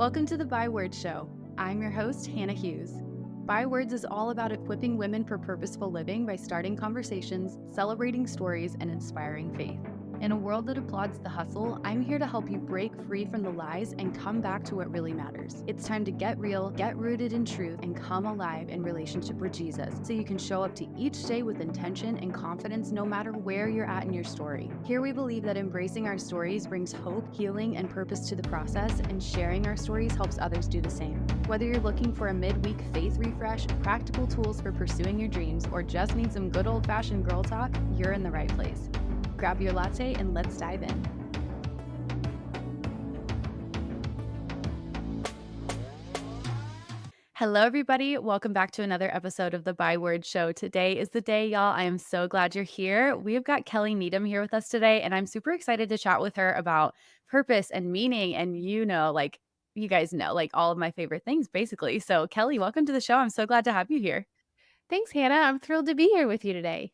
Welcome to the Bywords Show. I'm your host, Hannah Hughes. Bywords is all about equipping women for purposeful living by starting conversations, celebrating stories, and inspiring faith. In a world that applauds the hustle, I'm here to help you break free from the lies and come back to what really matters. It's time to get real, get rooted in truth, and come alive in relationship with Jesus so you can show up to each day with intention and confidence no matter where you're at in your story. Here we believe that embracing our stories brings hope, healing, and purpose to the process, and sharing our stories helps others do the same. Whether you're looking for a midweek faith refresh, practical tools for pursuing your dreams, or just need some good old-fashioned girl talk, you're in the right place. Grab your latte and let's dive in. Hello, everybody. Welcome back to another episode of the Byword Show. Today is the day, y'all. I am so glad you're here. We've got Kelly Needham here with us today, and I'm super excited to chat with her about purpose and meaning. And you guys know, all of my favorite things, basically. So, Kelly, welcome to the show. I'm so glad to have you here. Thanks, Hannah. I'm thrilled to be here with you today.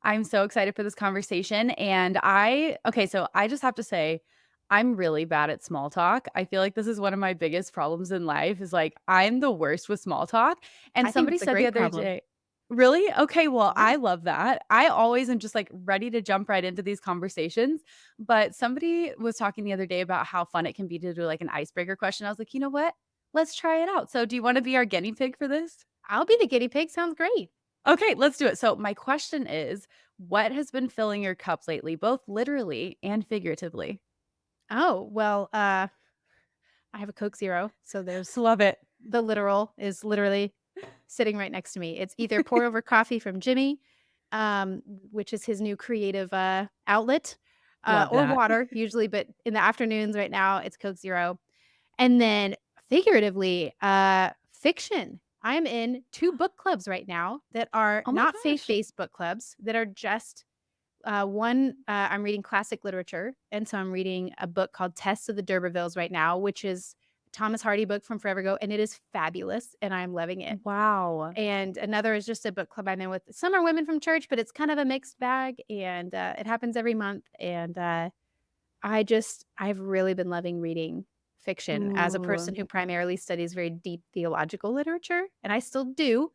I'm so excited for this conversation. And so I just have to say, I'm really bad at small talk. I feel like this is one of my biggest problems in life is I'm the worst with small talk. And I think somebody it's a said the great other problem. day, really? Okay, well, Yeah. I love that. I always am just ready to jump right into these conversations. But somebody was talking the other day about how fun it can be to do an icebreaker question. I was like, you know what? Let's try it out. So, do you want to be our guinea pig for this? I'll be the guinea pig. Sounds great. Okay, let's do it. So, my question is, what has been filling your cup lately, both literally and figuratively? Oh, well, I have a Coke Zero. So there's Love it. the literal is literally sitting right next to me. It's either pour over coffee from Jimmy, which is his new creative outlet, Love or that. water usually. But in the afternoons right now, it's Coke Zero. And then figuratively, fiction. I am in 2 book clubs right now that are Oh my not gosh. faith-based book clubs, that are just, one, I'm reading classic literature, and so I'm reading a book called Tests of the D'Urbervilles right now, which is a Thomas Hardy book from forever ago, and it is fabulous, and I'm loving it. Wow. And another is just a book club I'm in with some are women from church, but it's kind of a mixed bag, and, it happens every month, and, I've really been loving reading fiction as a person Ooh. who primarily studies very deep theological literature, and I still do.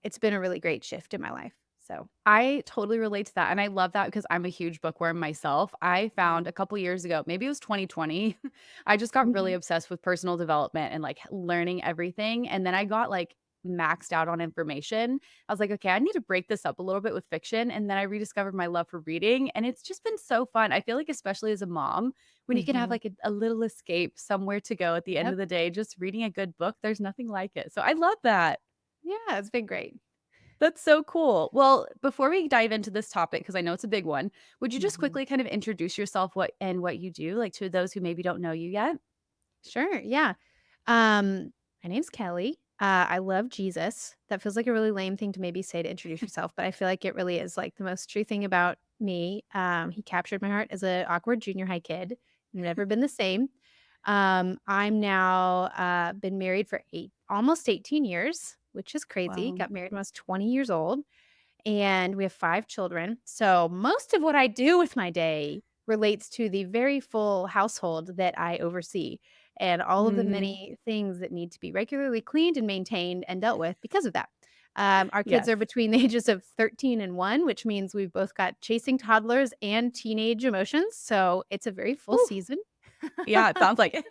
It's been a really great shift in my life, so I totally relate to that, and I love that because I'm a huge bookworm myself. I Mhm. found a couple years ago, maybe it was 2020, I just got really Mhm. obsessed with personal development and, learning everything, and then I got, maxed out on information. I was like, "Okay, I need to break this up a little bit with fiction," and then I rediscovered my love for reading, and it's just been so fun. I feel like especially as a mom, when you can have, Mhm. a little escape, somewhere to go at the end Yep. of the day, just reading a good book, there's nothing like it. So I love that. Yeah, it's been great. That's so cool. Well, before we dive into this topic, because I know it's a big one, would you just Mhm. quickly kind of introduce yourself what you do, to those who maybe don't know you yet? Sure, yeah. My name's Kelly. I love Jesus. That feels like a really lame thing to maybe say to introduce yourself, but I feel like it really is, the most true thing about me. He captured my heart as a awkward junior high kid. Never been the same. I'm now, been married for almost 18 years, which is crazy. Wow. Got married when I was 20 years old, and we have 5 children. So most of what I do with my day relates to the very full household that I oversee, and all of the Mhm. many things that need to be regularly cleaned and maintained and dealt with because of that. Our kids Yes. are between the ages of 13 and 1, which means we've both got chasing toddlers and teenage emotions, so it's a very full Woo. season. Yeah, it sounds like it.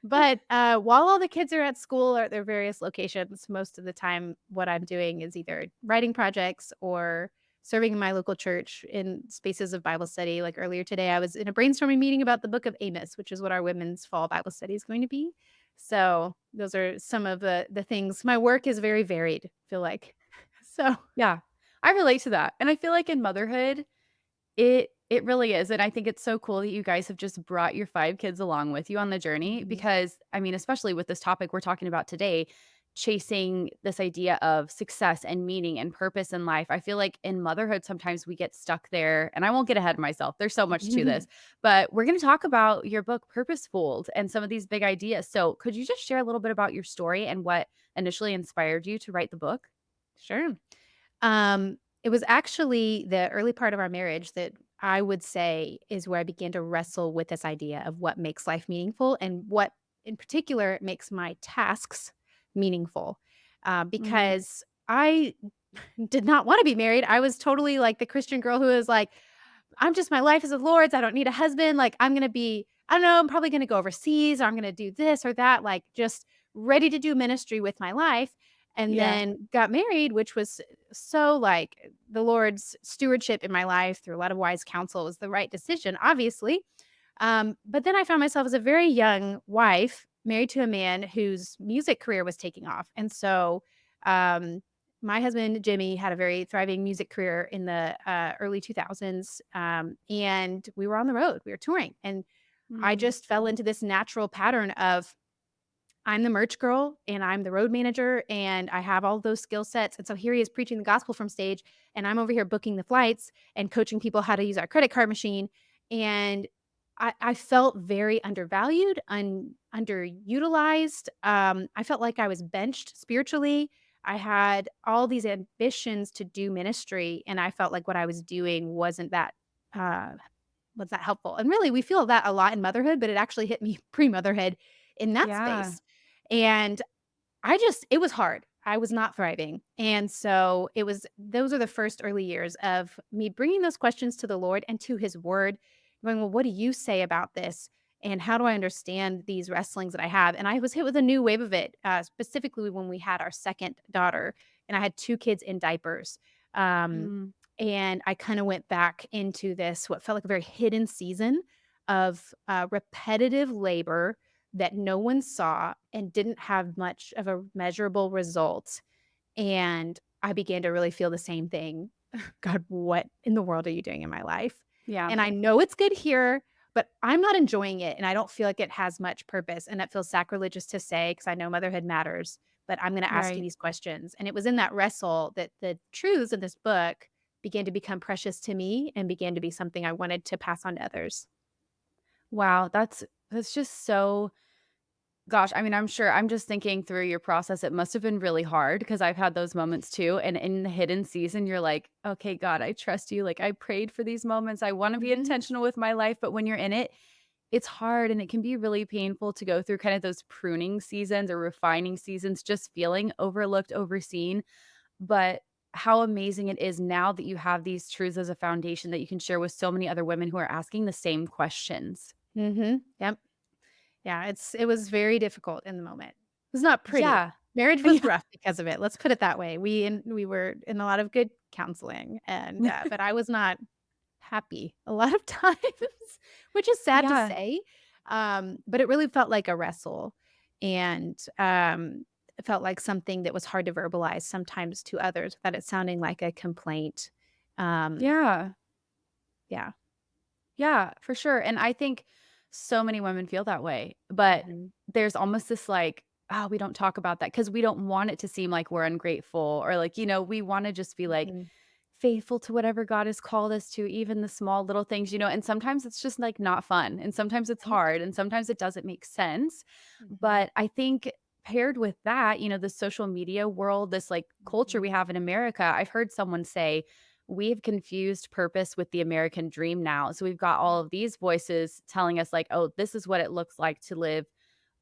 But, while all the kids are at school or at their various locations, most of the time, what I'm doing is either writing projects or serving in my local church in spaces of Bible study. Like earlier today, I was in a brainstorming meeting about the book of Amos, which is what our women's fall Bible study is going to be. So those are some of the things. My work is very varied, I feel like. So Yeah. I relate to that, and I feel like in motherhood, it really is, and I think it's so cool that you guys have just brought your 5 kids along with you on the journey mhm, because, I mean, especially with this topic we're talking about today, chasing this idea of success and meaning and purpose in life. I feel like in motherhood, sometimes we get stuck there, and I won't get ahead of myself. There's so much to this, but we're gonna talk about your book, Purposefooled, and some of these big ideas. So, could you just share a little bit about your story and what initially inspired you to write the book? sure. It was actually the early part of our marriage that I would say is where I began to wrestle with this idea of what makes life meaningful and what in particular, it makes my tasks meaningful, Mhm. because I did not wanna be married. I was totally like the Christian girl who is like, I'm just my life is the Lord's. I don't need a husband. Like, I'm gonna be, I don't know, I'm probably gonna go overseas or I'm gonna do this or that, like just ready to do ministry with my life. And Yeah. then got married, which was so like the Lord's stewardship in my life through a lot of wise counsel was the right decision, obviously. But then I found myself as a very young wife, married to a man whose music career was taking off. And so um, my husband, Jimmy, had a very thriving music career in the early 2000s. And we were on the road, we were touring. And I Mm. just fell into this natural pattern of I'm the merch girl and I'm the road manager and I have all those skill sets. And so here he is preaching the gospel from stage and I'm over here booking the flights and coaching people how to use our credit card machine. And I felt very undervalued, underutilized. I felt like I was benched spiritually. I had all these ambitions to do ministry, and I felt like what I was doing uh, wasn't that helpful. And really, we feel that a lot in motherhood, but it actually hit me pre-motherhood in that Yeah. space. And it was hard. I was not thriving. And so those are the first early years of me bringing those questions to the Lord and to his word, going, well, what do you say about this? And how do I understand these wrestlings that I have? And I was hit with a new wave of it, specifically when we had our second daughter and I had two kids in diapers. Um, Mm. and I kind of went back into this, what felt like a very hidden season of repetitive labor that no one saw and didn't have much of a measurable result, and I began to really feel the same thing. God, what in the world are you doing in my life? Yeah. And I know it's good here, but I'm not enjoying it, and I don't feel like it has much purpose, and that feels sacrilegious to say because I know motherhood matters, but I'm gonna ask you Right. these questions, and it was in that wrestle that the truths in this book began to become precious to me and began to be something I wanted to pass on to others. Wow, that's just so gosh, I mean, I'm sure I'm just thinking through your process, it must have been really hard because I've had those moments too, and in the hidden season, you're like, "Okay, God, I trust you, like, I prayed for these moments, I wanna be Mhm, intentional with my life," but when you're in it, it's hard and it can be really painful to go through kind of those pruning seasons or refining seasons, just feeling overlooked, overseen, but how amazing it is now that you have these truths as a foundation that you can share with so many other women who are asking the same questions. mhm, yep. Yeah, it was very difficult in the moment. It was not pretty. Yeah. Marriage was Yeah. rough because of it, let's put it that way. We were in a lot of good counseling and, but I was not happy a lot of times, which is sad to Yeah. say, but it really felt like a wrestle, and, it felt like something that was hard to verbalize sometimes to others without it sounding like a complaint. Um, Yeah. yeah. Yeah, for sure, and I think so many women feel that way, but Mhm, there's almost this, like, "Oh, we don't talk about that because we don't want it to seem like we're ungrateful or, like, we wanna just be, like, mhm, faithful to whatever God has called us to, even the small little things, and sometimes it's just, like, not fun, and sometimes it's right, hard, and sometimes it doesn't make sense, mhm, but I think paired with that, the social media world, this, like, culture mhm, we have in America, I've heard someone say, "We've confused purpose with the American dream now." So we've got all of these voices telling us, like, "Oh, this is what it looks like to live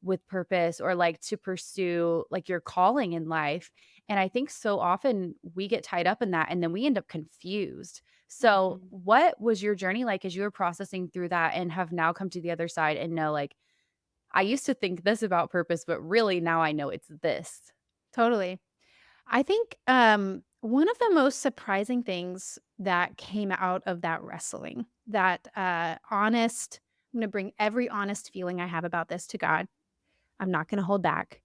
with purpose or, like, to pursue, like, your calling in life." And I think so often we get tied up in that, and then we end up confused. So mhm. what was your journey like as you were processing through that and have now come to the other side and know, like, "I used to think this about purpose, but really now I know it's this." Totally. I think, one of the most surprising things that came out of that wrestling, that, I'm gonna bring every honest feeling I have about this to God. I'm not gonna hold back.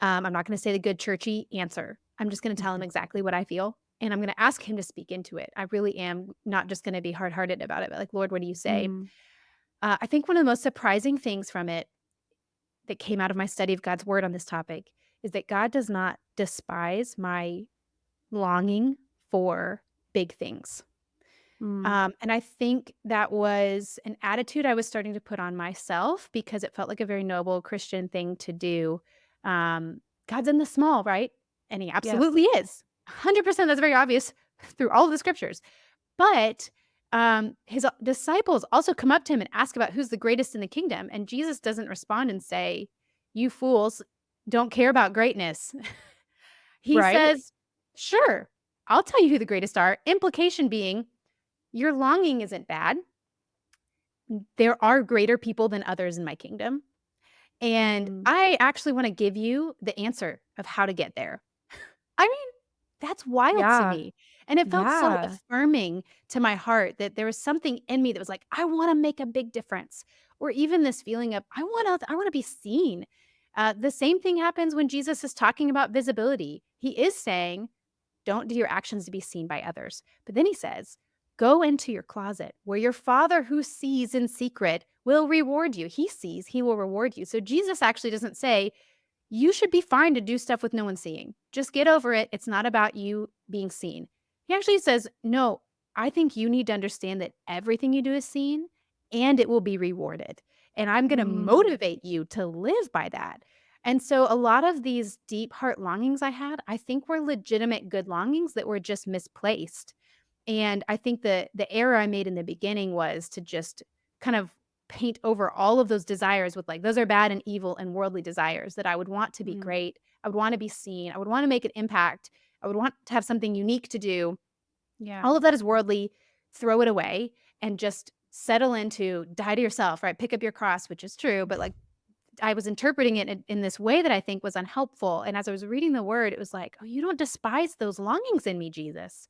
I'm not gonna say the good churchy answer. I'm just gonna tell him Mhm. exactly what I feel, and I'm gonna ask him to speak into it. I really am not just gonna be hard-hearted about it, but like, "Lord, what do you say?" Mm. I think one of the most surprising things from it that came out of my study of God's word on this topic is that God does not despise my longing for big things. Mm. And I think that was an attitude I was starting to put on myself because it felt like a very noble Christian thing to do. God's in the small, right? And he Yes. absolutely is. 100%. That's very obvious through all of the scriptures. But his disciples also come up to him and ask about who's the greatest in the kingdom. And Jesus doesn't respond and say, "You fools don't care about greatness." He Right? says, "Sure, I'll tell you who the greatest are." Implication being, your longing isn't bad. There are greater people than others in my kingdom, and Mm. I actually wanna give you the answer of how to get there. I mean, that's wild to Yeah. me, and it felt so Yeah. affirming to my heart that there was something in me that was like, "I wanna make a big difference," or even this feeling of, "I wanna be seen." The same thing happens when Jesus is talking about visibility. He is saying, don't do your actions to be seen by others. But then he says, go into your closet where your father who sees in secret will reward you. He sees, he will reward you. So Jesus actually doesn't say, you should be fine to do stuff with no one seeing. Just get over it. It's not about you being seen. He actually says, no, I think you need to understand that everything you do is seen and it will be rewarded. And I'm going to Mm. motivate you to live by that. And so a lot of these deep heart longings I had, I think were legitimate good longings that were just misplaced. And I think the error I made in the beginning was to just kind of paint over all of those desires with like, those are bad and evil and worldly desires that I would want to be Mm. great. I would want to be seen. I would want to make an impact. I would want to have something unique to do. Yeah. All of that is worldly. Throw it away and just settle into die to yourself, right? Pick up your cross, which is true. But like I was interpreting it in this way that I think was unhelpful. And as I was reading the word, it was like, oh, you don't despise those longings in me, Jesus.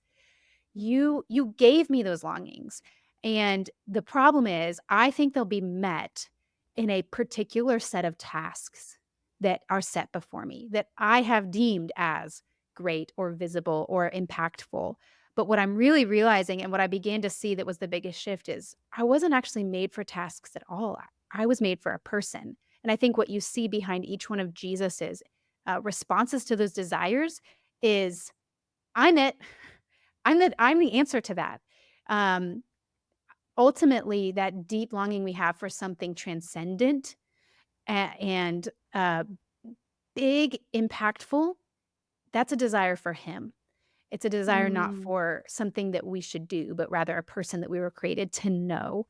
You gave me those longings, and the problem is I think they'll be met in a particular set of tasks that are set before me that I have deemed as great or visible or impactful. But what I'm really realizing and what I began to see that was the biggest shift is I wasn't actually made for tasks at all. I was made for a person. And I think what you see behind each one of Jesus's responses to those desires is I'm it. I'm the answer to that. Um, Ultimately, that deep longing we have for something transcendent and big, impactful, that's a desire for him. It's a desire not Mm. for something that we should do, but rather a person that we were created to know.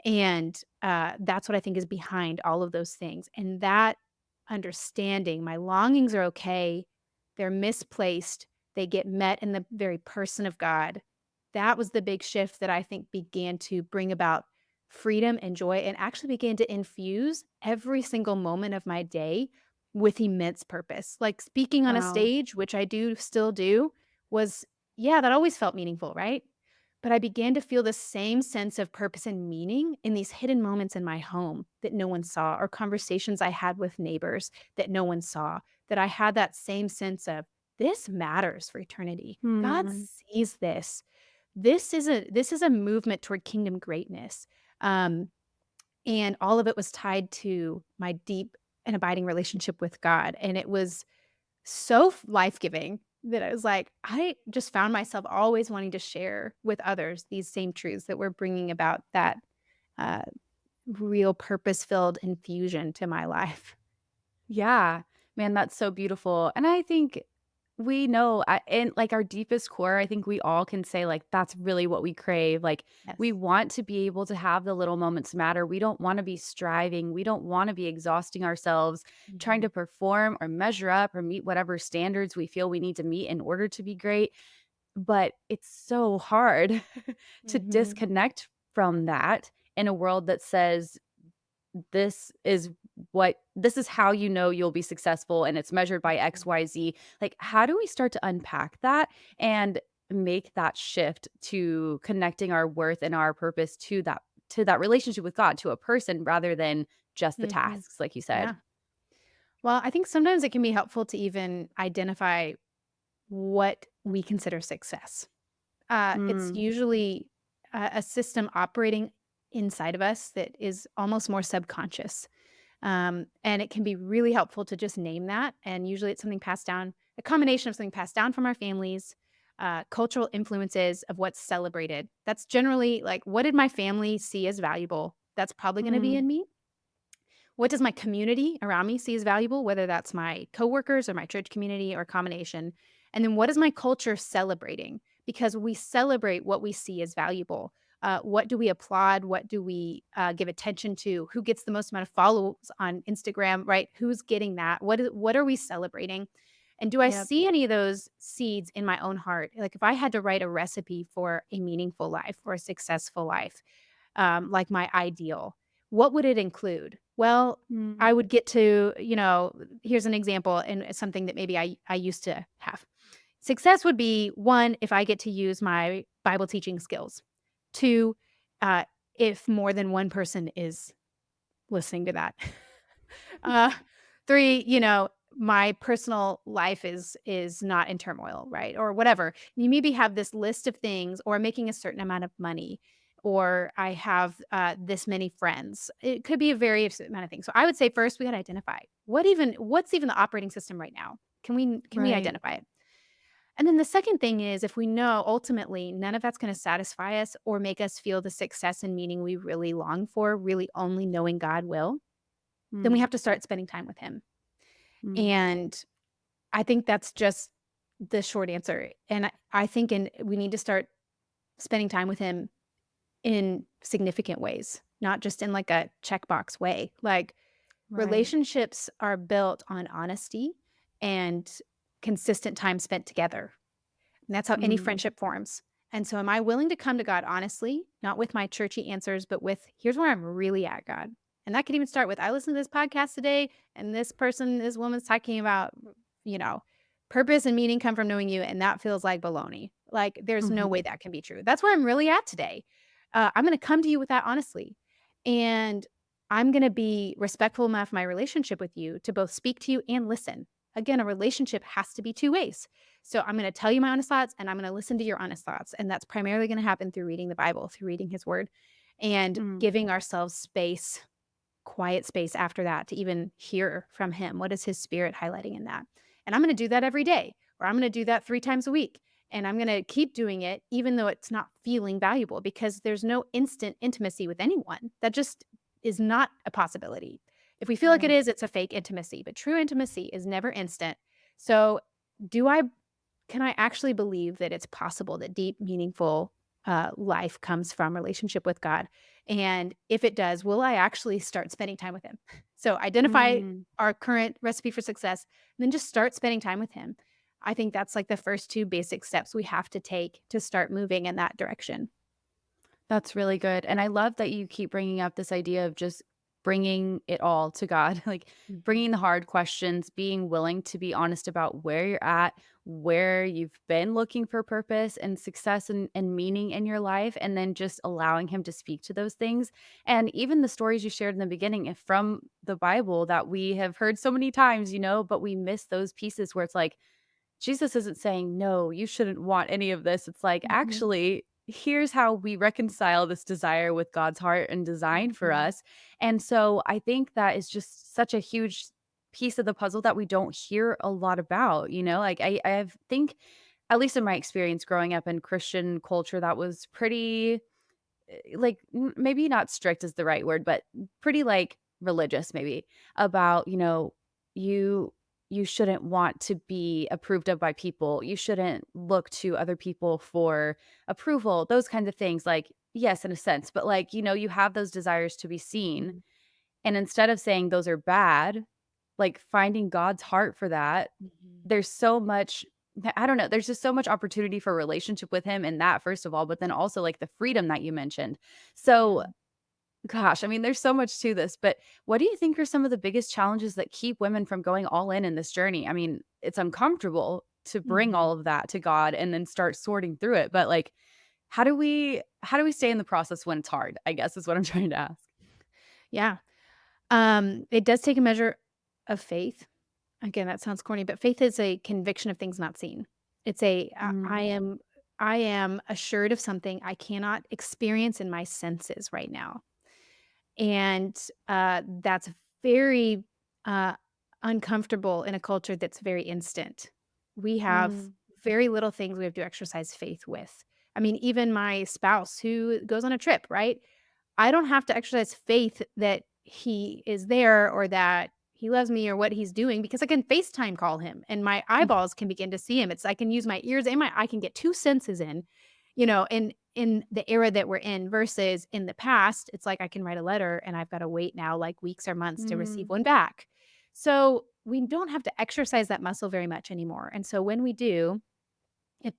And that's what I think is behind all of those things. And that understanding, my longings are okay, they're misplaced, they get met in the very person of God. That was the big shift that I think began to bring about freedom and joy and actually began to infuse every single moment of my day with immense purpose. Like speaking on a Wow. stage, which I do still do, was yeah, that always felt meaningful, right? But I began to feel the same sense of purpose and meaning in these hidden moments in my home that no one saw, or conversations I had with neighbors that no one saw, that I had that same sense of this matters for eternity. God Mm. sees this. This is a movement toward kingdom greatness. Um, and all of it was tied to my deep and abiding relationship with God. And it was so life-giving that I was like, I just found myself always wanting to share with others these same truths that were bringing about that, uh, real purpose-filled infusion to my life. Yeah. Man, that's so beautiful. And I think we know in like our deepest core, I think we all can say like that's really what we crave. Like we Yes. want to be able to have the little moments matter. We don't want to be striving. We don't want to be exhausting ourselves trying Mhm. to perform or measure up or meet whatever standards we feel we need to meet in order to be great. But it's so hard to Mhm. disconnect from that in a world that says this is this is how you know you'll be successful and it's measured by Mhm. XYZ. Like, how do we start to unpack that and make that shift to connecting our worth and our purpose to that relationship with God, to a person rather than just the Mhm. tasks, like you said? Yeah. Well, I think sometimes it can be helpful to even identify what we consider success. It's Mm. usually a system operating inside of us that is almost more subconscious. And it can be really helpful to just name that. And usually it's something passed down, a combination of something passed down from our families, cultural influences of what's celebrated. That's generally like, what did my family see as valuable? That's probably going to be Mm. in me. What does my community around me see as valuable, whether that's my coworkers or my church community or a combination? And then what is my culture celebrating? Because we celebrate what we see as valuable. What do we applaud? What do we give attention to? Who gets the most amount of follows on Instagram, right? Who's getting that? What are we celebrating? And do I Yep. see any of those seeds in my own heart? Like if I had to write a recipe for a meaningful life or a successful life, like my ideal, what would it include? Well, Mm. I would get to, here's an example and it's something that maybe I used to have. Success would be one, if I get to use my Bible teaching skills. Two, uh, if more than one person is listening to that. Uh, three, my personal life is not in turmoil, right? Or whatever. You maybe have this list of things, or making a certain amount of money, or I have this many friends. It could be a various amount of things. So I would say first we got to identify what's even the operating system right now. Can we Right. identify it? And then the second thing is if we know ultimately none of that's going to satisfy us or make us feel the success and meaning we really long for, really only knowing God will, then we Mm. have to start spending time with him. Mm. And I think that's just the short answer. And I think we need to start spending time with him in significant ways, not just in like a checkbox way. Like Right. relationships are built on honesty and consistent time spent together. And that's how any Mm. friendship forms. And so, am I willing to come to God honestly, not with my churchy answers, but with here's where I'm really at, God. And that could even start with I listened to this podcast today, and this woman's talking about, you know, purpose and meaning come from knowing you. And that feels like baloney. Like, there's no Mhm. way that can be true. That's where I'm really at today. I'm going to come to you with that honestly. And I'm going to be respectful enough of my relationship with you to both speak to you and listen. Again, a relationship has to be two ways. So I'm going to tell you my honest thoughts and I'm going to listen to your honest thoughts. And that's primarily going to happen through reading the Bible, through reading his word and Mm. giving ourselves space, quiet space after that to even hear from him. What is his spirit highlighting in that? And I'm going to do that every day, or I'm going to do that 3 times a week. And I'm going to keep doing it, even though it's not feeling valuable, because there's no instant intimacy with anyone. That just is not a possibility. If we feel like it Right. is, it's a fake intimacy, but true intimacy is never instant. So, do I can I actually believe that it's possible that deep, meaningful life comes from relationship with God? And if it does, will I actually start spending time with Him? So identify Mm. our current recipe for success, and then just start spending time with Him. I think that's like the first two basic steps we have to take to start moving in that direction. That's really good. And I love that you keep bringing up this idea of just bringing it all to God, like Mhm. bringing the hard questions, being willing to be honest about where you're at, where you've been looking for purpose and success and meaning in your life, and then just allowing Him to speak to those things. And even the stories you shared in the beginning, if from the Bible that we have heard so many times, but we miss those pieces where it's like, Jesus isn't saying, "No, you shouldn't want any of this." It's like, Mhm. actually, here's how we reconcile this desire with God's heart and design for Mhm. us. And so I think that is just such a huge piece of the puzzle that we don't hear a lot about, Like I think, at least in my experience growing up in Christian culture, that was pretty like, maybe not strict is the right word, but pretty, like, religious maybe about, you you shouldn't want to be approved of by people. You shouldn't look to other people for approval, those kinds of things, like, yes, in a sense, but, like, you have those desires to be seen, Mhm. and instead of saying those are bad, like, finding God's heart for that, Mhm. there's so much I don't know, there's just so much opportunity for relationship with him in that, first of all, but then also, like, the freedom that you mentioned. So, Yeah. gosh, I mean, there's so much to this, but what do you think are some of the biggest challenges that keep women from going all in this journey? I mean, it's uncomfortable to bring Mhm. all of that to God and then start sorting through it, but, like, how do we stay in the process when it's hard, I guess is what I'm trying to ask. Yeah. It does take a measure of faith. Again, that sounds corny, but faith is a conviction of things not seen. It's Mm. I am assured of something I cannot experience in my senses right now. And that's very uh, uncomfortable in a culture that's very instant. We have Mm. very little things we have to exercise faith with. I mean, even my spouse who goes on a trip, right? I don't have to exercise faith that he is there or that he loves me or what he's doing because I can FaceTime call him and my eyeballs can begin to see him. It's I can use my ears and my I can get 2 senses in, and in the era that we're in versus in the past, it's like I can write a letter and I've got to wait now like weeks or months to receive Mm, one back. So we don't have to exercise that muscle very much anymore. And so when we do,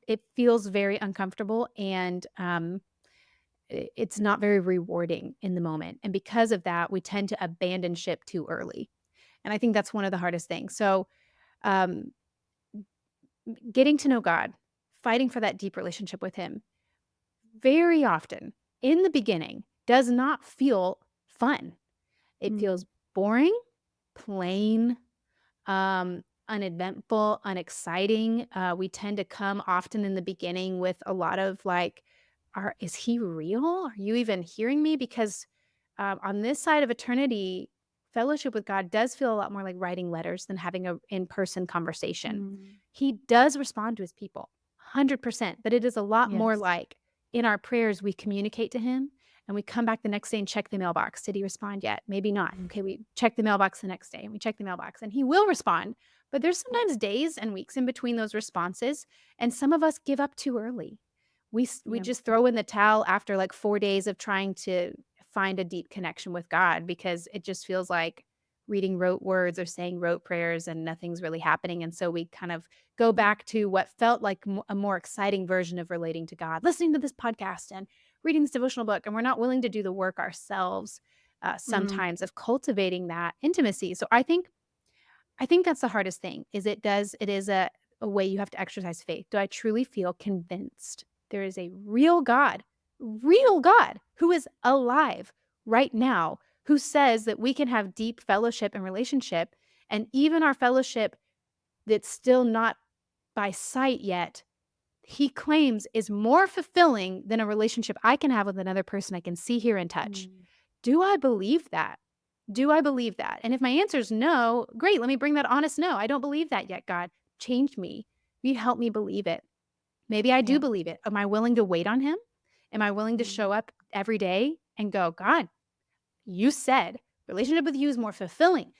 it feels very uncomfortable and it's not very rewarding in the moment. And because of that, we tend to abandon ship too early. And I think that's one of the hardest things. So um, getting to know God, fighting for that deep relationship with Him, very often in the beginning does not feel fun. It mm, feels boring, plain, uneventful, unexciting. We tend to come often in the beginning with a lot of like, is he real? Are you even hearing me? Because on this side of eternity, fellowship with God does feel a lot more like writing letters than having a in-person conversation. mm. He does respond to his people 100%, but it is a lot more Yes. like in our prayers, we communicate to him and we come back the next day and check the mailbox. Did he respond yet? Maybe not. Okay, we check the mailbox the next day and we check the mailbox and he will respond. But there's sometimes days and weeks in between those responses. And some of us give up too early. We Yeah. just throw in the towel after like 4 days of trying to find a deep connection with God because it just feels like reading rote words or saying rote prayers and nothing's really happening. And so we kind of go back to what felt like a more exciting version of relating to God, listening to this podcast and reading this devotional book. And we're not willing to do the work ourselves Mm, sometimes of cultivating that intimacy. So I think that's the hardest thing is it is a way you have to exercise faith. Do I truly feel convinced there is a real God who is alive right now, who says that we can have deep fellowship and relationship, and even our fellowship that's still not by sight yet, he claims is more fulfilling than a relationship I can have with another person I can see, hear, and touch. mm, Do I believe that? Do I believe that? And if my answer is no, great, let me bring that honest no. I don't believe that yet, God. Change me. Will you help me believe it? Maybe I do yeah. believe it. Am I willing to wait on him? Am I willing to Mm, show up every day and go, God, you said relationship with you is more fulfilling,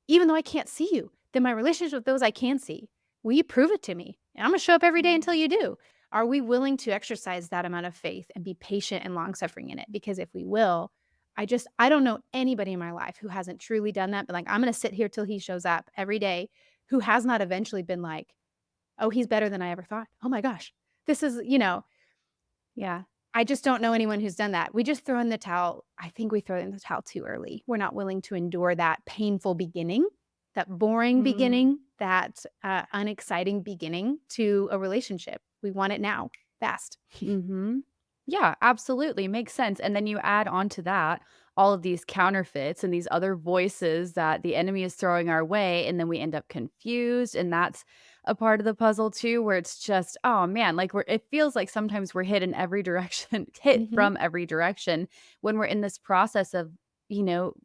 even though I can't see you, than my relationship with those I can see. Will you prove it to me? And I'm going to show up every day mm, until you do. Are we willing to exercise that amount of faith and be patient and long suffering in it? Because if we will, I don't know anybody in my life who hasn't truly done that, but like, I'm going to sit here till he shows up every day, who has not eventually been like, oh, he's better than I ever thought. Oh my gosh. This is, yeah. I just don't know anyone who's done that. We just throw in the towel. I think we throw in the towel too early. We're not willing to endure that painful beginning, that boring Mm. beginning, that unexciting beginning to a relationship. We want it now, fast. Mhm. Yeah, absolutely, makes sense, and then you add on to that all of these counterfeits and these other voices that the enemy is throwing our way, and then we end up confused, and that's a part of the puzzle too, where it's just, oh man, like it feels like sometimes we're hit in every direction hit Hmm. from every direction when we're in this process of,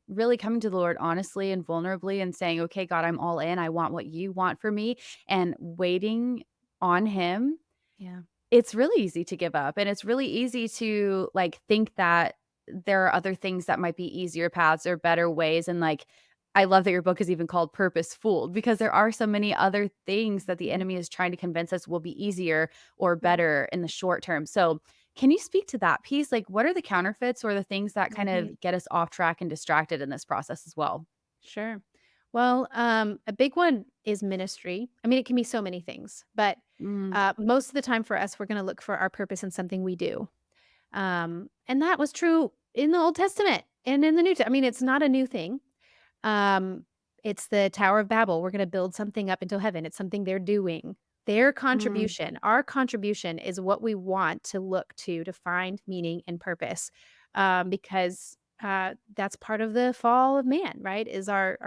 really coming to the Lord honestly and vulnerably and saying, "Okay, God, I'm all in. I want what you want for me," and waiting on him. Yeah. It's really easy to give up, and it's really easy to, like, think that there are other things that might be easier paths or better ways, and, like, I love that your book is even called Purposefooled because there are so many other things that the Mhm. enemy is trying to convince us will be easier or Yeah. better in the short term. So, can you speak to that piece? Like, what are the counterfeits or the things that kind Mhm. of get us off track and distracted in this process as well? Sure. Well, a big one is ministry. I mean, it can be so many things, but Mm, most of the time for us, we're going to look for our purpose in something we do. And that was true in the Old Testament and in the I mean, it's not a new thing. Um, it's the Tower of Babel. We're gonna build something up into heaven. It's something they're doing. Their mm, contribution, our contribution is what we want to look to find meaning and purpose. Because that's part of the fall of man, right? Is our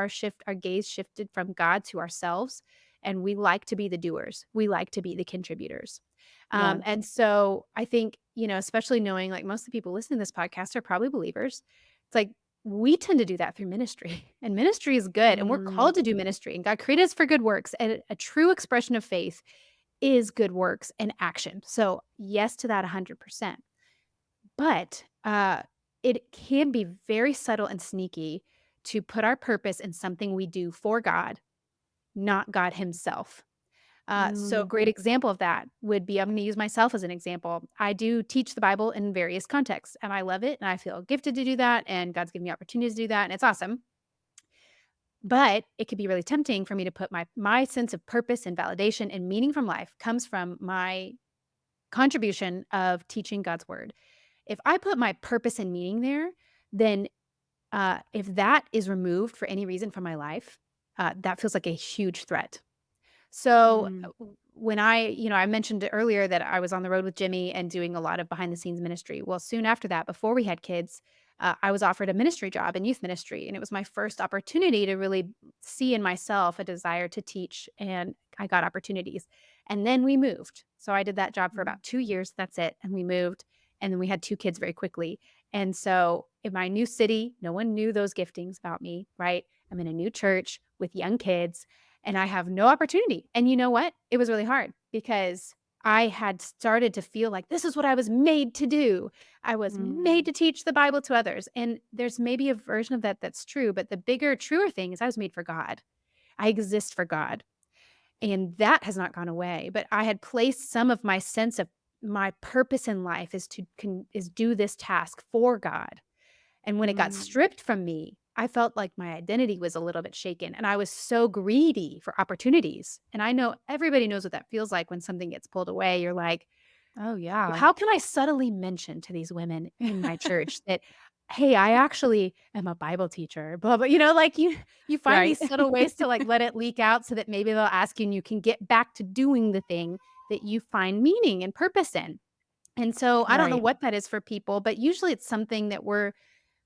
gaze shifted from God to ourselves, and we like to be the doers. We like to be the contributors. yes. And so I think, especially knowing like most of the people listening to this podcast are probably believers. It's like we tend to do that through ministry, and ministry is good, and we're Mm, called to do ministry, and God created us for good works, and a true expression of faith is good works and action. So, yes to that 100%. But, it can be very subtle and sneaky to put our purpose in something we do for God, not God himself. So a Mm, great example of that would be, I'm going to use myself as an example. I do teach the Bible in various contexts, and I love it, and I feel gifted to do that, and God's given me opportunities to do that, and it's awesome. But it could be really tempting for me to put my sense of purpose and validation and meaning from life comes from my contribution of teaching God's word. If I put my purpose and meaning there, then if that is removed for any reason from my life, that feels like a huge threat. So, mm, when I mentioned earlier that I was on the road with Jimmy and doing a lot of behind the scenes ministry. Well, soon after that, before we had kids, I was offered a ministry job in youth ministry, and it was my first opportunity to really see in myself a desire to teach, and I got opportunities. And then we moved. So I did that job for mm, about 2 years, that's it, and we moved, and then we had 2 kids very quickly. And so in my new city, no one knew those giftings about me, right? I'm in a new church with young kids, and I have no opportunity. And you know what? It was really hard because I had started to feel like this is what I was made to do. I was made mm, to teach the Bible to others. And there's maybe a version of that that's true, but the bigger, truer thing is I was made for God. I exist for God. And that has not gone away. But I had placed some of my sense of my purpose in life is is do this task for God. And when it got mm. stripped from me, I felt like my identity was a little bit shaken, and I was so greedy for opportunities. And I know everybody knows what that feels like when something gets pulled away. You're like, Oh, yeah. how can I subtly mention to these women in my church that, hey, I actually am a Bible teacher, blah, blah, like you find Right. these subtle ways to like let it leak out so that maybe they'll ask you and you can get back to doing the thing that you find meaning and purpose in. And so I don't know Right. what that is for people, but usually it's something that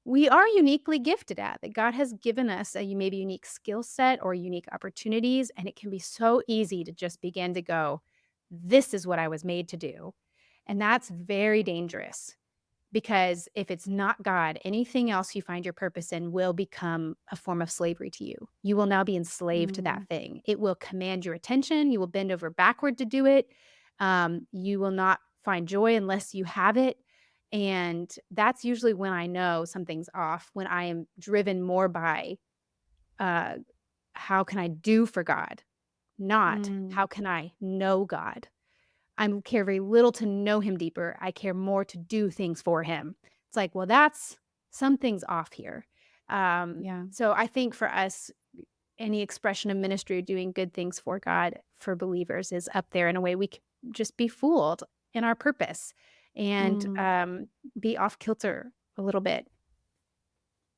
we are uniquely gifted at, that God has given us a maybe unique skill set or unique opportunities, and it can be so easy to just begin to go, "This is what I was made to do." And that's very dangerous because if it's not God, anything else you find your purpose in will become a form of slavery to you. You will now be enslaved to that Mm, thing. It will command your attention. You will bend over backward to do it. You will not find joy unless you have it. And that's usually when I know something's off, when I am driven more by uh, how can I do for God, not mm, how can I know God. I care very little to know him deeper. I care more to do things for him. It's like, well, that's something's off here. yeah. So I think for us, any expression of ministry or doing good things for God for believers is up there in a way we can just be fooled in our purpose and Mm. be off kilter a little bit.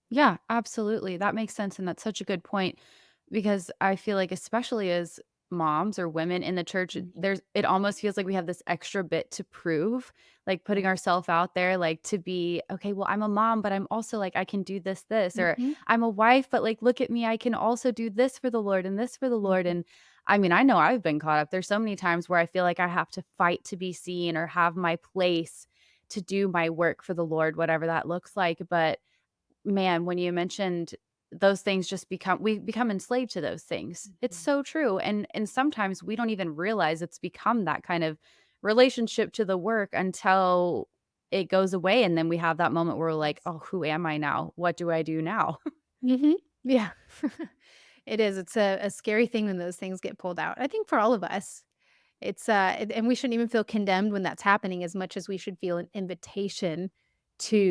Yeah, absolutely. That makes sense, and that's such a good point because I feel like especially as moms or women in the church, Mhm. there's it almost feels like we have this extra bit to prove, like putting Right. ourselves out there, like to be, okay, well, I'm a mom, but I'm also like I can do this, or Mhm. I'm a wife, but like look at me, I can also do this for the Lord and this for the Lord. Mhm. And I mean, I know I've been caught up. There's so many times where I feel like I have to fight to be seen or have my place to do my work for the Lord, whatever that looks like. But man, when you mentioned those things just become we become enslaved to those things. It's Mhm. so true, and sometimes we don't even realize it's become that kind of relationship to the work until it goes away, and then we have that moment where we're like, Yes. "Oh, who am I now? What do I do now?" Mhm. Yeah. It is. It's a scary thing when those things get pulled out. I think for all of us. And we shouldn't even feel condemned when that's happening as much as we should feel an invitation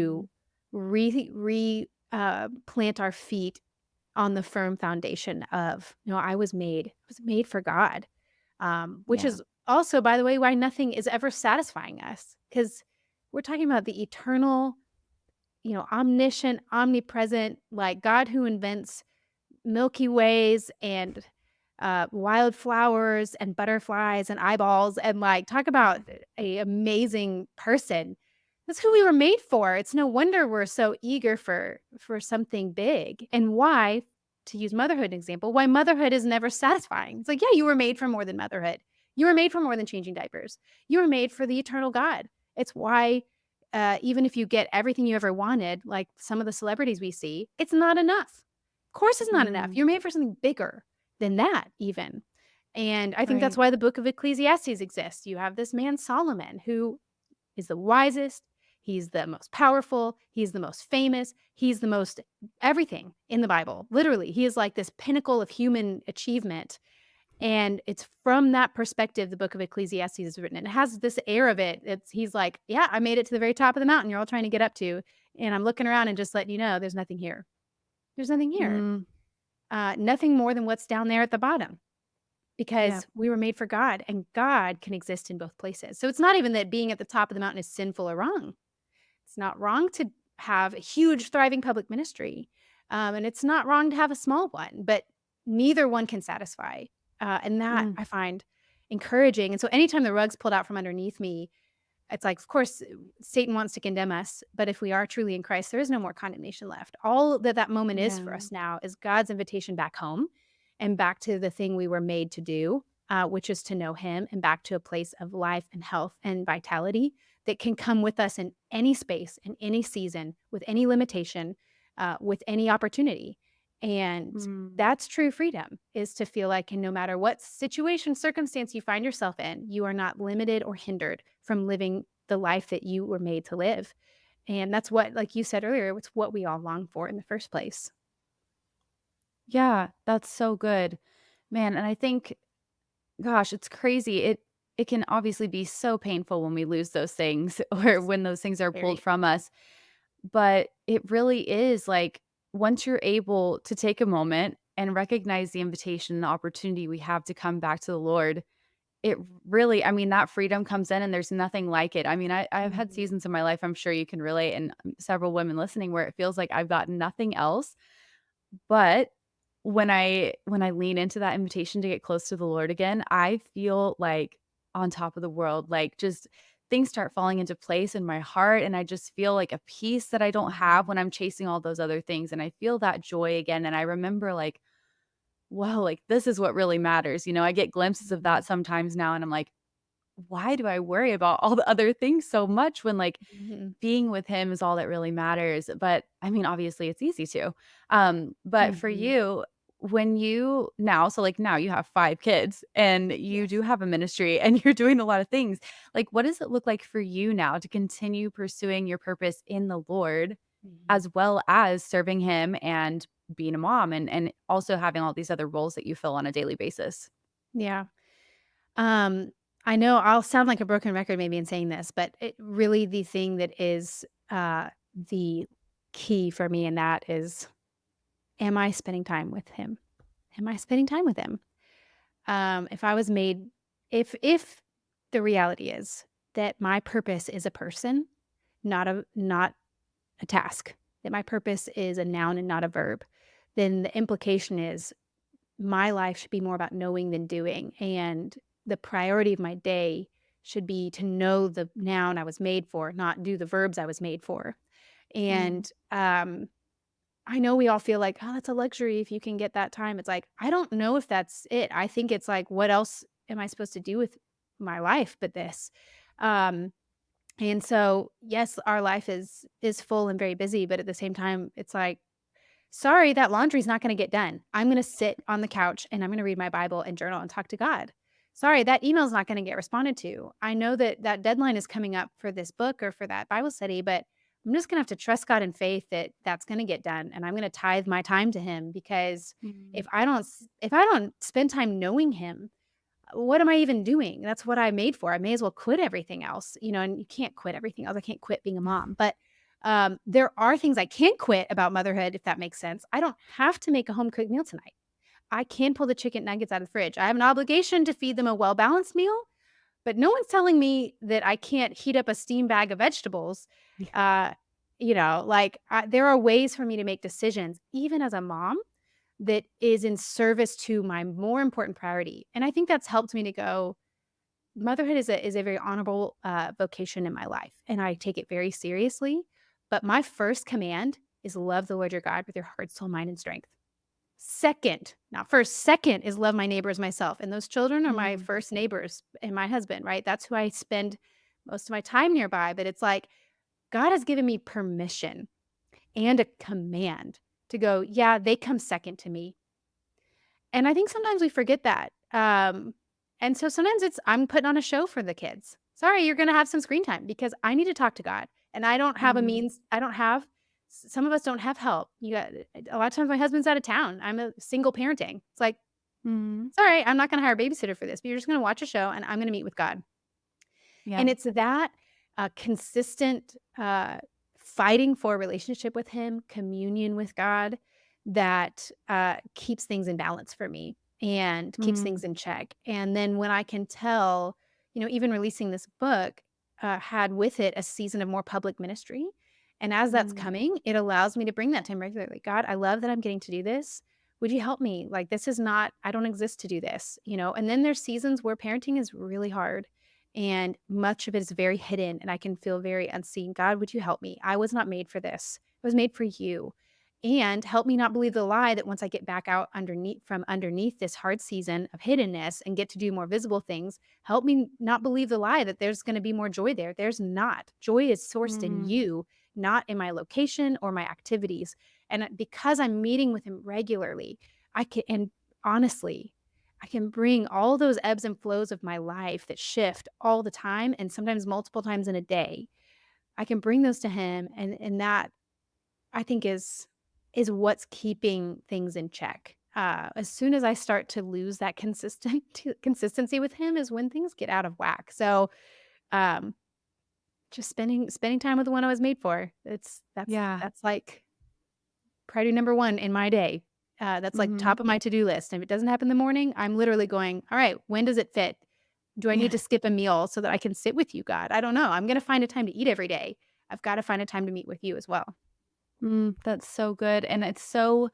Mhm. to plant our feet on the firm foundation of, no, I was made for God. Which Yeah. is also, by the way, why nothing is ever satisfying us. Because we're talking about the eternal, omniscient, omnipresent, like God who invents Milky Ways and, wildflowers and butterflies and eyeballs and, like, talk about a amazing person. That's who we were made for. It's no wonder we're so eager for something big, and why, to use motherhood example, why motherhood is never satisfying. It's like, yeah, you were made for more than motherhood. You were made for more than changing diapers. You were made for the eternal God. It's why, even if you get everything you ever wanted, like some of the celebrities we see, it's not enough. Course is not enough. Mm, You're made for something bigger than that even. And I think that's right. why the book of Ecclesiastes exists. You have this man Solomon who is the wisest, he's the most powerful, he's the most famous, he's the most everything in the Bible. Literally, he is like this pinnacle of human achievement And it's from that perspective the book of Ecclesiastes is written. And it has this air of it. He's like, "Yeah, I made it to the very top of the mountain you're all trying to get up to, and I'm looking around and just letting you know there's nothing here. There's nothing here. Mm, Nothing more than what's down there at the bottom." yeah. Because we were made for God, and God can exist in both places. So it's not even that being at the top of the mountain is sinful or wrong. It's not wrong to have a huge, thriving public ministry, and it's not wrong to have a small one, but neither one can satisfy, and that Mm, I find encouraging. And so anytime the rug's pulled out from underneath me, it's like, of course, Satan wants to condemn us, but if we are truly in Christ, there is no more condemnation left. All that that moment is for yeah. us now is God's invitation back home and back to the thing we were made to do, which is to know Him, and back to a place of life and health and vitality that can come with us in any space, in any season, with any limitation, with any opportunity. And Mm. that's true freedom, is to feel like, and no matter what situation, circumstance you find yourself in, you are not limited or hindered from living the life that you were made to live. And that's what, like you said earlier, it's what we all long for in the first place. Yeah, that's so good. Man, and I think, gosh, it's crazy. It can obviously be so painful when we lose those things or Yes, when those things are pulled very. from us. But it really is like once you're able to take a moment and recognize the invitation and the opportunity we have to come back to the Lord, it really, I mean, that freedom comes in and there's nothing like it. I mean, I've had Mhm. seasons in my life, I'm sure you can relate, and several women listening where it feels like I've got nothing else. But when I lean into that invitation to get close to the Lord again, I feel like on top of the world, like, just things start falling into place in my heart, and I just feel like a peace that I don't have Mhm. when I'm chasing all those other things, and I feel that joy again, and I remember, like, "Whoa, like, this is what really matters," I get glimpses of that Mhm. sometimes now, and I'm like, "Why do I worry about all the other things so much when, like, Mhm. being with him is all that really matters?" But, I mean, obviously, it's easy to. But for Mhm. you, when you now so, like, now you have 5 kids, and you do Yes. have a ministry, and you're doing a lot of things. Like, what does it look like for you now to continue pursuing your purpose in the Lord, Mhm. as well as serving him and being a mom and also having all these other roles that you fill on a daily basis? Yeah. Um, I know I'll sound like a broken record maybe in saying this, but it really the thing that is, the key for me in that is, am I spending time with him? Am I spending time with him? If I was made if the reality is that my purpose is a person, not a task, that my purpose is a noun and not a verb, then the implication is my life should be more about knowing than doing, and the priority of my day should be to know the noun I was made for, not do the verbs I was made for. Mm, And, I know we all feel like, "Oh, that's a luxury if you can get that time." It's like, I don't know if that's it. I think it's like, what else am I supposed to do with my life but this? Um, and so, yes, our life is full and very busy, but at the same time, it's like, "Sorry, that laundry's not gonna get done. I'm gonna sit on the couch and I'm gonna read my Bible and journal and talk to God. Sorry, that email's not gonna get responded to. I know that that deadline is coming up for this book or for that Bible study, but I'm just gonna have to trust God in faith that that's gonna get done, and I'm gonna tithe my time to Him because mm, if I don't spend time knowing Him, what am I even doing? That's what I made for. I may as well quit everything else, and you can't quit everything else. I can't quit being a mom, but there are things I can't quit about motherhood, if that makes sense. I don't have to make a home cooked meal tonight. I can pull the chicken nuggets out of the fridge. I have an obligation to feed them a well balanced meal, but no one's telling me that I can't heat up a steam bag of vegetables. yeah, Uh, there are ways for me to make decisions, even as a mom, that is in service to my more important priority. And I think that's helped me to go, motherhood is a very honorable, vocation in my life, and I take it very seriously, but my first command is love the Lord your God with your heart, soul, mind, and strength. Second, not first, second is love my neighbor as myself, and those children are my mm, first neighbors and my husband, right? That's who I spend most of my time nearby, but it's like, God has given me permission and a command to go, "Yeah, they come second to me." And I think sometimes we forget that. And so sometimes it's I'm putting on a show for the kids. Sorry, you're gonna have some screen time because I need to talk to God. And I don't have a mm, means, I don't have some of us don't have help. You got a lot of times my husband's out of town. I'm a single parenting. It's like, Mhm. It's all right. I'm not going to hire a babysitter for this, but you're just going to watch a show and I'm going to meet with God. Yeah. And it's that consistent fighting for a relationship with Him, communion with God, that keeps things in balance for me and keeps Mm, things in check. And then when I can tell, even releasing this book had with it a season of more public ministry. And as that's mm, coming, it allows me to bring that to Him regularly. God, I love that I'm getting to do this. Would you help me? Like, this is not, I don't exist to do this. And then there's seasons where parenting is really hard and much of it is very hidden and I can feel very unseen. God, would you help me? I was not made for this. I was made for you. And help me not believe the lie that once I get back out underneath this hard season of hiddenness and get to do more visible things, help me not believe the lie that there's going to be more joy there. There's not. Joy is sourced in mm. you, not in my location or my activities. And because I'm meeting with him regularly, I can, and honestly, I can bring all those ebbs and flows of my life that shift all the time and sometimes multiple times in a day. I can bring those to him, and that I think is what's keeping things in check. As soon as I start to lose that consistency with him is when things get out of whack. So, um, just spending time with the one I was made for. It's Yeah. that's like priority number 1 in my day. That's like Mhm. top of my to-do list. If it doesn't happen in the morning, I'm literally going, "All right, when does it fit? Do I Yeah. need to skip a meal so that I can sit with you, God? I don't know. I'm gonna find a time to eat every day. I've gotta find a time to meet with you as well." That's so good, and it's so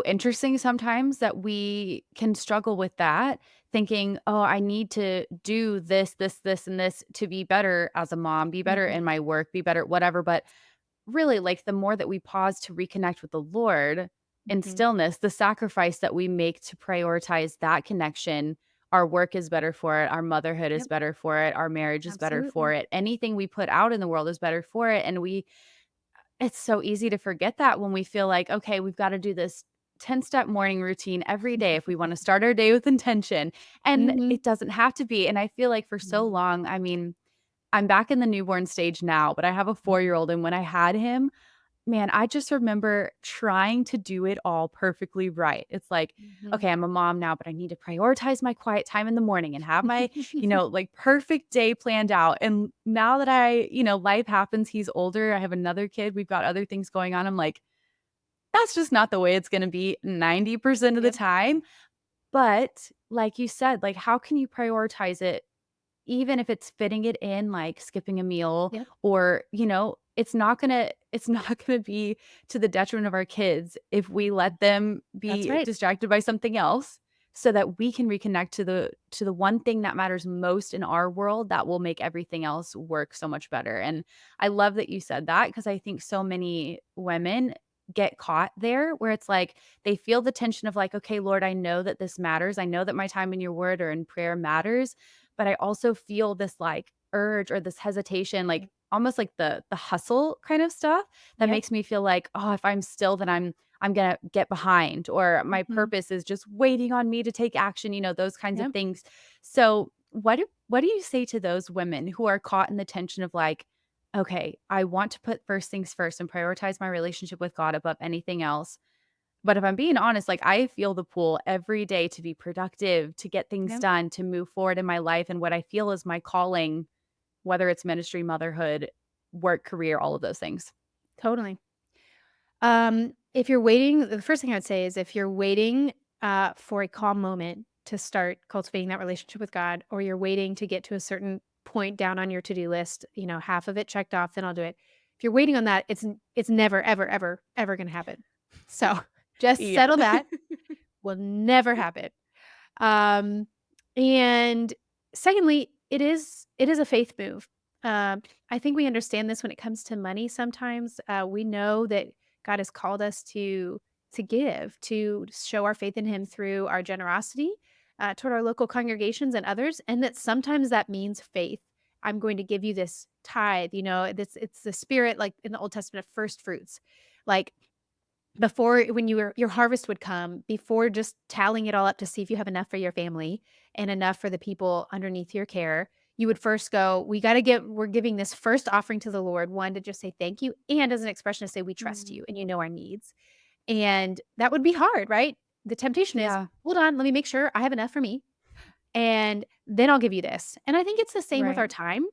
interesting sometimes that we can struggle with that, thinking, "Oh, I need to do this, this, this, and this to be better as a mom, be better Mhm. in my work, be better whatever," but really, like, the more that we pause to reconnect with the Lord in Mhm. stillness, the sacrifice that we make to prioritize that connection, our work is better for it, our motherhood is Yep, better for it, our marriage is better for absolutely. it, anything we put out in the world is better for it, and it's so easy to forget that when we feel like, "Okay, we've gotta do this 10-step morning routine every day if we wanna start our day with intention," and Mhm. it doesn't have to be, and I feel like for so Mhm. long, I mean, I'm back in the newborn stage now, but I have a Mhm. four-year-old, and when I had him, man, I just remember trying to do it all perfectly right. It's like, Mhm. "Okay, I'm a mom now, but I need to prioritize my quiet time in the morning and have my, like, perfect day planned out." And now that life happens, he's older, I have another kid, we've got other things going on, I'm like, "That's just not the way it's gonna be 90% of the Yep. time." But like you said, like, how can you prioritize it even if it's fitting it in, like skipping a meal Yep. or, it's not gonna be to the detriment of our kids if we Mhm. let them That's be right. distracted by something else so that we can reconnect to the one thing that matters most in our world that will make everything else work so much better. And I love that you said that because I think so many women get caught there where it's like they feel the tension of like, "Okay, Lord, I know that this matters. I know that my time in your word or in prayer matters, but I also feel this, like, urge or this hesitation, like, Yep. almost like the hustle kind of stuff that Yep. makes me feel like, "Oh, if I'm still, then I'm gonna get behind," or "My Mhm. purpose is just waiting on me to take action," those kinds of Yep. things. So, what do you say to those women who are caught in the tension of, like, "Okay, I want to put first things first and prioritize my relationship with God above anything else, but if I'm being honest, like, I feel the pull every day to be productive, to get things Yep. done, to move forward in my life and what I feel is my calling, whether it's ministry, motherhood, work, career, all of those things." Totally. If you're waiting, the first thing I would say is if you're waiting for a calm moment to start cultivating that relationship with God, or you're waiting to get to a certain point down on your to-do list, half of it checked off, then I'll do it. If you're waiting on that, it's never, ever, ever, ever gonna happen. So just Yeah. settle that. Will never happen. Um, and secondly, it is a faith move. I think we understand this when it comes to money sometimes. We know that God has called us to give, to show our faith in him through our generosity toward our local congregations and others, and that sometimes that means faith. I'm going to give you this tithe, it's the spirit like in the Old Testament of first fruits. Like before when your harvest would come, before just tallying it all up to see if you have enough for your family and enough for the people underneath your care, you would first go, we're giving this first offering to the Lord, one, to just say thank you, and as an expression to say we trust Mm, you and you know our needs. And that would be hard, right? The temptation is, Yeah. hold on, let me make sure I have enough for me, and then I'll give you this. And I think it's the same with our Right. time.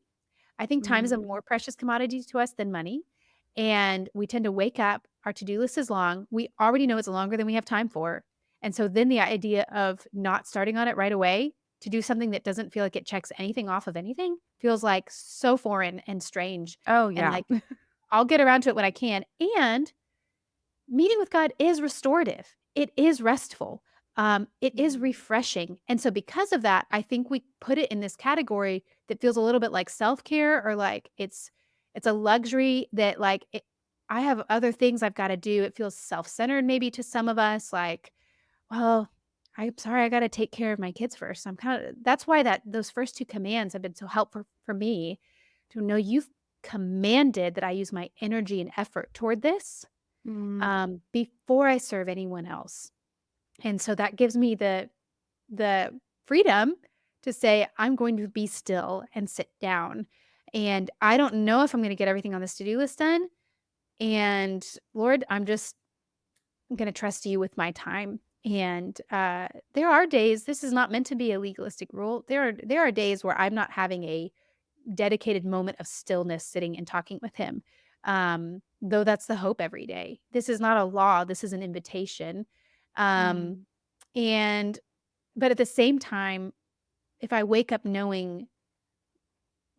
I think time is a Mm. more precious commodity to us than money. And we tend to wake up, our to do list is long. We already know it's longer than we have time for. And so then the idea of not starting on it right away to do something that doesn't feel like it checks anything off of anything feels like so foreign and strange. Oh, And yeah. like, I'll get around to it when I can. And meeting with God is restorative. It is restful. It is Mm. refreshing. And so because of that, I think we put it in this category that feels a little bit like self-care or like it's a luxury that I have other things I've got to do. It feels self-centered maybe to some of us like, well, I'm sorry I got to take care of my kids first. I'm kind of that's why that those first two commands have been so helpful for me to know you've commanded that I use my energy and effort toward this Mm. before I serve anyone else. And so that gives me the freedom to say, I'm going to be still and sit down. And I don't know if I'm going to get everything on this to do list done. And Lord, I'm just going to trust you with my time. And there are days, this is not meant to be a legalistic rule. There are days where I'm not having a dedicated moment of stillness sitting and talking with him. Though that's the hope every day. This is not a law, this is an invitation. Um, Mm. and but at the same time, if I wake up knowing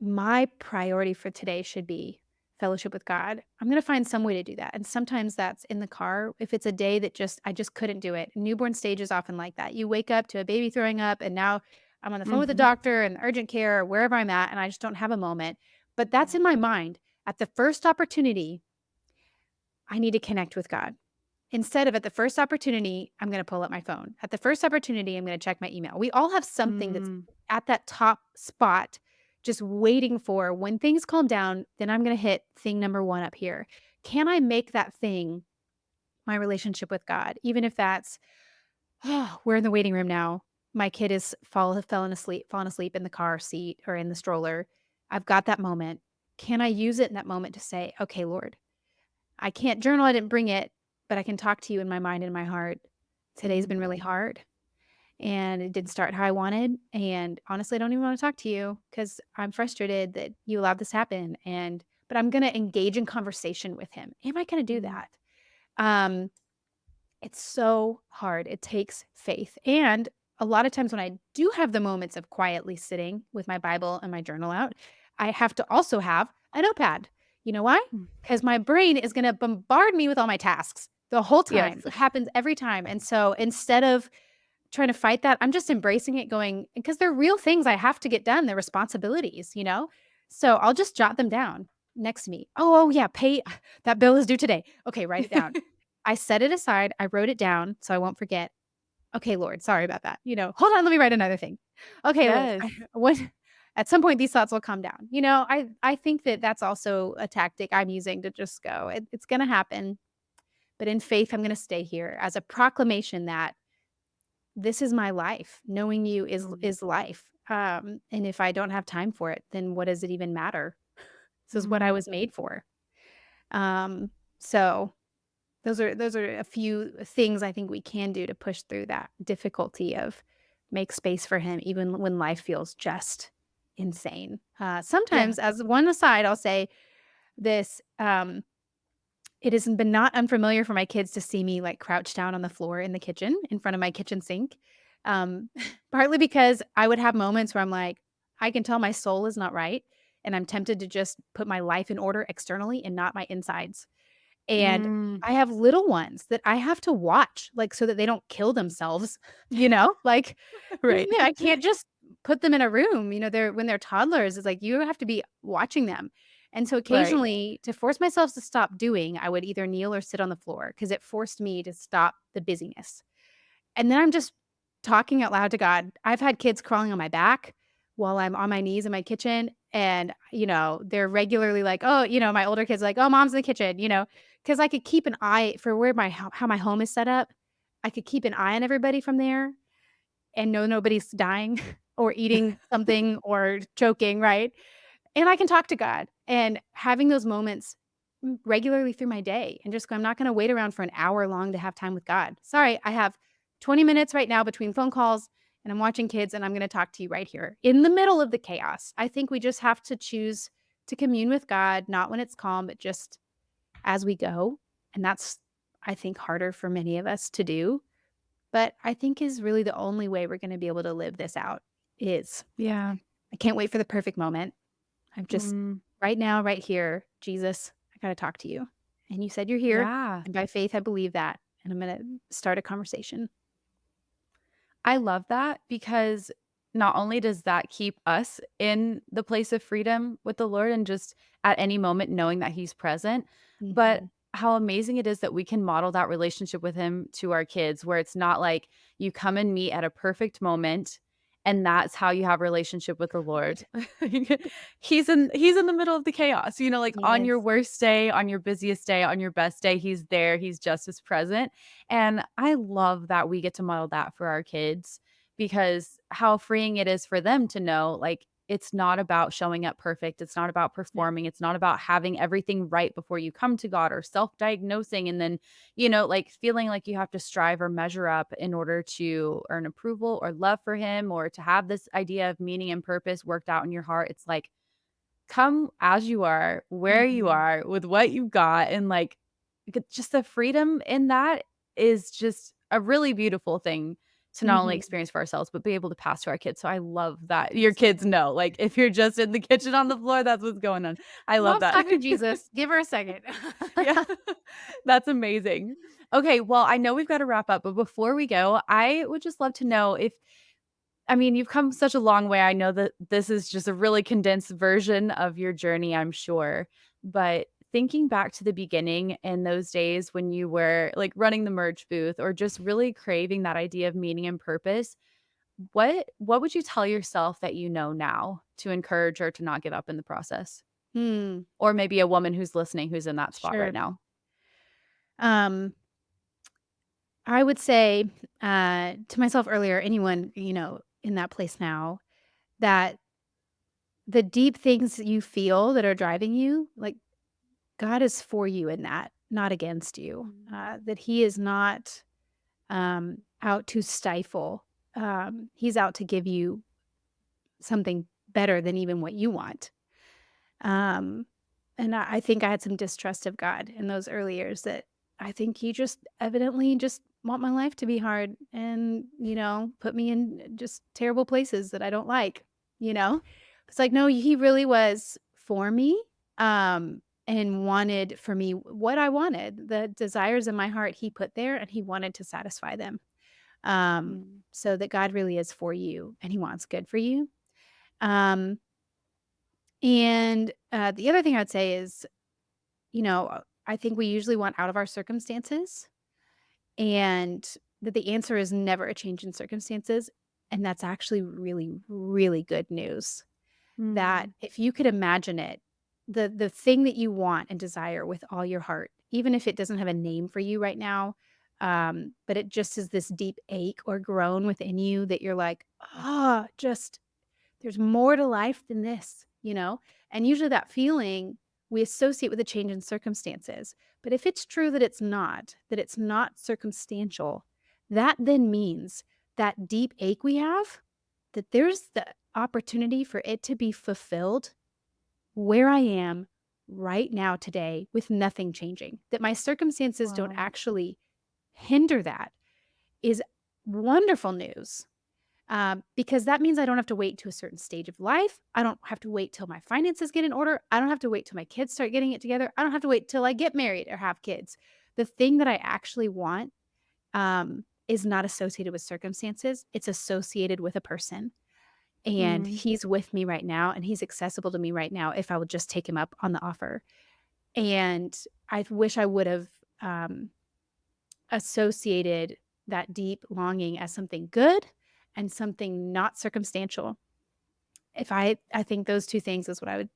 my priority for today should be fellowship with God, I'm going to find some way to do that. And sometimes that's in the car. If it's a day that I just couldn't do it. Newborn stage is often like that. You wake up to a baby throwing up and now I'm on the phone with the Mhm. doctor and urgent care or wherever I'm at and I just don't have a moment. But that's Yeah. in my mind. At the first opportunity, I need to connect with God. Instead of at the first opportunity, I'm gonna pull up my phone. At the first opportunity, I'm gonna check my email. We all have something that's Mm. at that top spot, just waiting for when things calm down, then I'm gonna hit thing number 1 up here. Can I make that thing my relationship with God? Even if that's, "Oh, we're in the waiting room now. My kid is fallen asleep in the car seat or in the stroller. I've got that moment. Can I use it in that moment to say, "Okay, Lord, I can't journal, I didn't bring it, but I can talk to you in my mind and my heart. Today's Mm. been really hard, and it didn't start how I wanted, and honestly, I don't even wanna talk to you because 'cause I'm frustrated that you allowed this happen, but I'm gonna engage in conversation with him. Am I gonna do Mm. that? Um, it's so hard. It takes faith, and a lot of times when I do have the moments of quietly sitting with my Bible and my journal out, I have to also have a notepad. You know why? Mm. Because my brain is gonna bombard me with all my tasks the whole Yes. time. It happens every time, and so instead of trying to fight that, I'm just embracing it going because they're real things I have to get done, they're responsibilities, you know? So I'll just jot them down next to me. Oh, yeah, pay that bill is due today. Okay, write it down. I set it aside, I wrote it down so I won't forget. Okay, Lord, sorry about that. Hold on, let me write another thing. Okay, Lord, Yes. what at some point these thoughts will come down. I think that that's also a tactic I'm using to just go, it's going to happen, but in faith I'm going to stay here as a proclamation that this is my life. Knowing you Mm. is life. And if I don't have time for it, then what does it even matter? This is what I Mm. was made for. Um, so those are a few things I think we can do to push through that difficulty of make space for him even when life feels just insane. Yeah. Sometimes as one aside, I'll say this, it has been not unfamiliar for my kids to see me, like, crouch down on the floor in the kitchen in front of my kitchen sink, um, partly because I would have moments where I'm like, I can tell my soul is not right, and I'm tempted to just put my life in order externally and not my insides. And Mm. I have little ones that I have to watch, like, so that they don't kill themselves, Like, Right. I can't just put them in a room, when they're toddlers, it's like you have to be watching them. And so Right. occasionally, to force myself to stop doing, I would either kneel or sit on the floor because it forced me to stop the busyness. And then I'm just talking out loud to God. I've had kids crawling on my back while I'm on my knees in my kitchen, and, they're regularly like, "Oh," my older kids are like, "Oh, mom's in the kitchen," because I could keep an eye for where my how my home is set up. I could keep an eye on everybody from there and know nobody's dying or eating something or choking, right? And I can talk to God, and having those moments regularly through my day and just go, I'm not gonna wait around for an hour long to have time with God. Sorry, I have 20 minutes right now between phone calls and I'm watching kids and I'm going to talk to you right here in the middle of the chaos. I think we just have to choose to commune with God, not when it's calm, but just as we go. And that's, I think, harder for many of us to do, but I think is really the only way we're going to be able to live this out is Yeah. I can't wait for the perfect moment. I'm just Mm, right now, right here, Jesus, I got to talk to you. And you said you're here. yeah. And by faith, I believe that. And I'm going to start a conversation. I love that because not only does that keep us in the place of freedom with the Lord and just at any moment knowing that He's present, but Mhm. how amazing it is that we can model that relationship with Him to our kids, where it's not like you come and meet at a perfect moment and that's how you have relationship with the Lord. Right. He's in the middle of the chaos, like on your Yes. worst day, on your busiest day, on your best day, He's there, He's just as present. And I love that we get to model that for our kids because how freeing it is for them to know, like, it's not about showing up perfect. It's not about Yeah. performing. It's not about having everything right before you come to God or self diagnosing and then, like feeling like you have to strive or measure up in order to earn approval or love for Him or to have this idea of meaning and purpose worked out in your heart. It's like, come as you are, where you Mhm. are, with what you've got, and, like, just the freedom in that is just a really beautiful thing to not only Mhm. experience for ourselves, but be able to pass to our kids, so I love that your kids Absolutely. know, like, if you're just in the kitchen on the floor, that's what's going on. I love Mom's that. talking to Jesus. Give her a second. Yeah. That's amazing. Okay, well, I know we've gotta wrap up, but before we go, I would just love to know if you've come such a long way. I know that this is just a really condensed version of your journey, I'm sure. But thinking back to the beginning and those days when you were like running the merch booth or just really craving that idea of meaning and purpose, what would you tell yourself that you know now to encourage her to not give up in the process? Hmm. Or maybe a woman who's listening who's in that spot right Sure. now. Um, I would say, to myself earlier, anyone, in that place now, that the deep things that you feel that are driving you, like, God is for you in that, not against you. Mm. That He is not, out to stifle. He's out to give you something better than even what you want. Um, and I think I had some distrust of God in those early years that I think He just evidently just want my life to be hard and, put me in just terrible places that I don't like, you know? It's like, no, He really was for me, and wanted for me what I wanted. The desires in my heart He put there and He wanted to satisfy them. Mm. So that God really is for you and He wants good for you. Um, and the other thing I'd say is, I think we usually want out of our circumstances, and that the answer is never a change in circumstances. And that's actually really, really good news. That Mm. if you could imagine it, the thing that you want and desire with all your heart, even if it doesn't have a name for you right now, but it just is this deep ache or groan within you that you're like, just there's more to life than this. And usually that feeling we associate with a change in circumstances. But if it's true that it's not circumstantial, that then means that deep ache we have, that there's the opportunity for it to be fulfilled where I am right now today with nothing changing. That my circumstances don't Wow. actually hinder that is wonderful news, because that means I don't have to wait to a certain stage of life. I don't have to wait till my finances get in order. I don't have to wait till my kids start getting it together. I don't have to wait till I get married or have kids. The thing that I actually want, is not associated with circumstances. It's associated with a person. And Mm. He's with me right now and He's accessible to me right now if I would just take Him up on the offer. And I wish I would have, um, associated that deep longing as something good and something not circumstantial. If I think those 2 things is what I would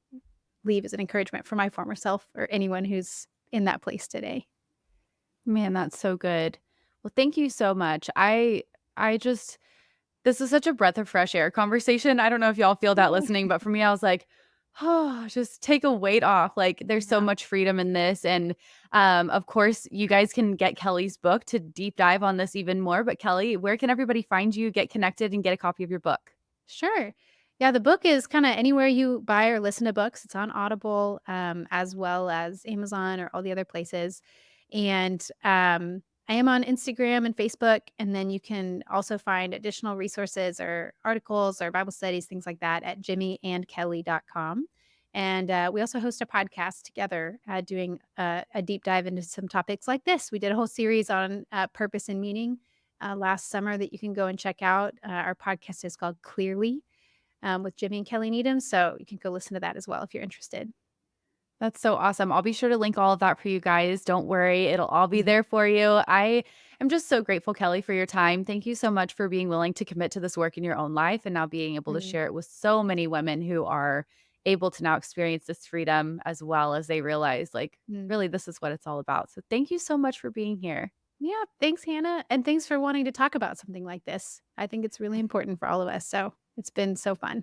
leave as an encouragement for my former self or anyone who's in that place today. Man, that's so good. Well, thank you so much. I just this is such a breath of fresh air conversation. I don't know if y'all feel that listening, but for me, I was like, just take a weight off. Like, there's so Yeah. much freedom in this. And of course, you guys can get Kelly's book to deep dive on this even more. But Kelly, where can everybody find you, get connected, and get a copy of your book? Sure. Yeah, the book is kinda anywhere you buy or listen to books. It's on Audible, as well as Amazon or all the other places. And, I am on Instagram and Facebook, and then you can also find additional resources or articles or Bible studies, things like that at jimmyandkelly.com. And, we also host a podcast together, doing a deep dive into some topics like this. We did a whole series on, purpose and meaning, last summer that you can go and check out. Our podcast is called Clearly, with Jimmy and Kelly Needham, so you can go listen to that as well if you're interested. That's so awesome. I'll be sure to link all of that for you guys. Don't worry, it'll all be Mhm. there for you. I am just so grateful, Kelly, for your time. Thank you so much for being willing to commit to this work in your own life and now being able to Mm, share it with so many women who are able to now experience this freedom as well as they realize, like, mm. really, this is what it's all about. So, thank you so much for being here. Yeah, thanks, Hannah, and thanks for wanting to talk about something like this. I think it's really important for all of us, so it's been so fun.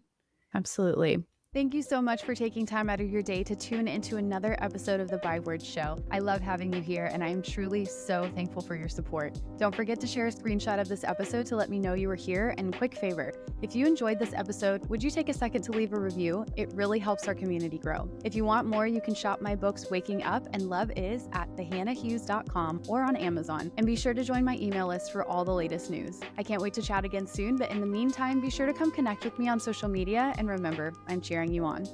Absolutely. Thank you so much for taking time out of your day to tune into another episode of the By Word Show. I love having you here, and I am truly so thankful for your support. Don't forget to share a screenshot of this episode to let me know you were here. And quick favor, if you enjoyed this episode, would you take a second to leave a review? It really helps our community grow. If you want more, you can shop my books Waking Up and Love Is at thehannahhughes.com or on Amazon. And be sure to join my email list for all the latest news. I can't wait to chat again soon, but in the meantime, be sure to come connect with me on social media, and remember, I'm cheering you on.